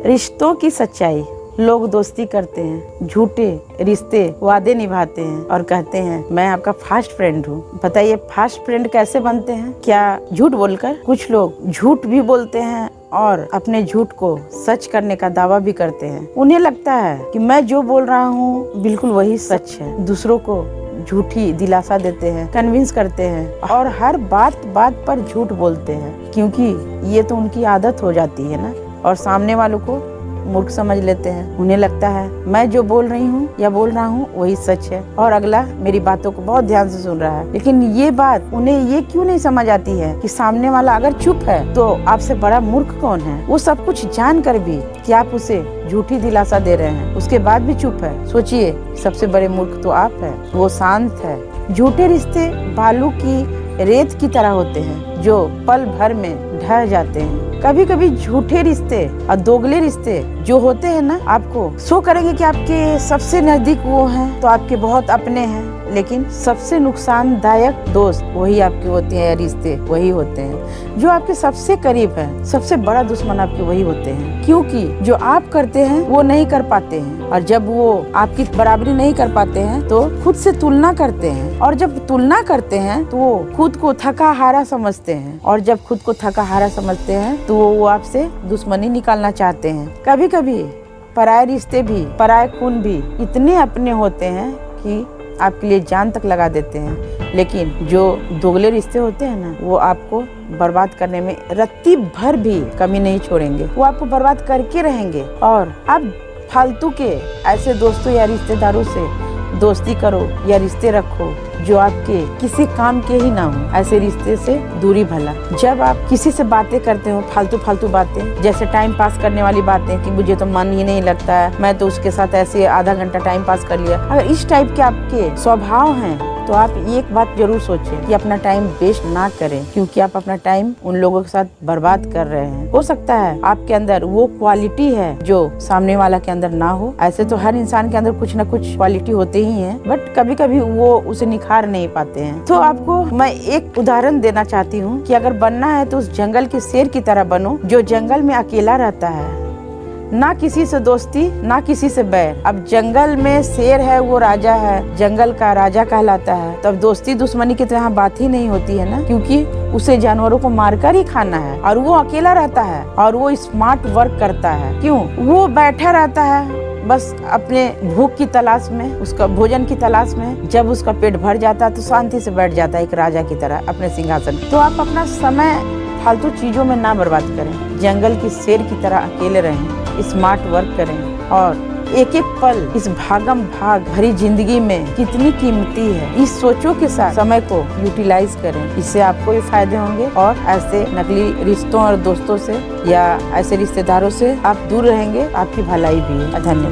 रिश्तों की सच्चाई। लोग दोस्ती करते हैं, झूठे रिश्ते वादे निभाते हैं और कहते हैं मैं आपका फास्ट फ्रेंड हूँ। बताइए फास्ट फ्रेंड कैसे बनते हैं? क्या झूठ बोलकर? कुछ लोग झूठ भी बोलते हैं और अपने झूठ को सच करने का दावा भी करते हैं। उन्हें लगता है कि मैं जो बोल रहा हूँ बिल्कुल वही सच है। दूसरों को झूठी दिलासा देते हैं, कन्विंस करते हैं और हर बात पर झूठ बोलते हैं, क्योंकि ये तो उनकी आदत हो जाती है ना। और सामने वालों को मूर्ख समझ लेते हैं। उन्हें लगता है मैं जो बोल रही हूँ या बोल रहा हूँ वही सच है और अगला मेरी बातों को बहुत ध्यान से सुन रहा है। लेकिन ये बात उन्हें ये क्यों नहीं समझ आती है कि सामने वाला अगर चुप है तो आपसे बड़ा मूर्ख कौन है? वो सब कुछ जान कर भी कि आप उसे झूठी दिलासा दे रहे हैं, उसके बाद भी चुप है। सोचिए, सबसे बड़े मूर्ख तो आप है। वो शांत है। झूठे रिश्ते बालू की रेत की तरह होते हैं जो पल भर में ढह जाते हैं। कभी कभी झूठे रिश्ते और दोगले रिश्ते जो होते हैं ना, आपको शो करेंगे कि आपके सबसे नजदीक वो हैं, तो आपके बहुत अपने हैं, लेकिन सबसे नुकसानदायक दोस्त वही आपके होते हैं, रिश्ते वही होते हैं जो आपके सबसे करीब है। सबसे बड़ा दुश्मन आपके वही होते हैं, क्योंकि जो आप करते हैं वो नहीं कर पाते हैं, और जब वो आपकी बराबरी नहीं कर पाते हैं तो खुद से तुलना करते हैं, और जब तुलना करते हैं तो वो खुद को थका हारा समझते हैं, और जब खुद को थका हारा समझते हैं तो वो आपसे दुश्मनी निकालना चाहते हैं। कभी कभी पराये रिश्ते भी, पराये खून भी इतने अपने होते हैं कि आपके लिए जान तक लगा देते हैं, लेकिन जो दोगले रिश्ते होते हैं ना, वो आपको बर्बाद करने में रत्ती भर भी कमी नहीं छोड़ेंगे। वो आपको बर्बाद करके रहेंगे। और आप फालतू के ऐसे दोस्तों या रिश्तेदारों से दोस्ती करो या रिश्ते रखो जो आपके किसी काम के ही ना हो। ऐसे रिश्ते से दूरी भला। जब आप किसी से बातें करते हो, फालतू बातें, जैसे टाइम पास करने वाली बातें कि मुझे तो मन ही नहीं लगता है, मैं तो उसके साथ ऐसे आधा घंटा टाइम पास कर लिया, अगर इस टाइप के आपके स्वभाव हैं तो आप एक बात जरूर सोचें कि अपना टाइम वेस्ट ना करें, क्योंकि आप अपना टाइम उन लोगों के साथ बर्बाद कर रहे हैं। हो सकता है आपके अंदर वो क्वालिटी है जो सामने वाला के अंदर ना हो। ऐसे तो हर इंसान के अंदर कुछ ना कुछ क्वालिटी होते ही हैं, बट कभी कभी वो उसे निखार नहीं पाते हैं। तो आपको मैं एक उदाहरण देना चाहती हूँ कि अगर बनना है तो उस जंगल के शेर की तरह बनो जो जंगल में अकेला रहता है, ना किसी से दोस्ती ना किसी से बैर। अब जंगल में शेर है, वो राजा है, जंगल का राजा कहलाता है, तब दोस्ती दुश्मनी की तो यहाँ बात ही नहीं होती है ना, क्योंकि उसे जानवरों को मारकर ही खाना है और वो अकेला रहता है और वो स्मार्ट वर्क करता है। क्यों? वो बैठा रहता है बस अपने भूख की तलाश में, उसका भोजन की तलाश में। जब उसका पेट भर जाता है तो शांति से बैठ जाता है एक राजा की तरह अपने सिंहासन। तो आप अपना समय फालतू चीजों में ना बर्बाद करें, जंगल की शेर की तरह अकेले रहें, स्मार्ट वर्क करें, और एक एक पल इस भागम भाग भरी जिंदगी में कितनी कीमती है, इस सोचों के साथ समय को यूटिलाइज करें। इससे आपको भी फायदे होंगे और ऐसे नकली रिश्तों और दोस्तों से या ऐसे रिश्तेदारों से आप दूर रहेंगे। आपकी भलाई भी है। धन्यवाद।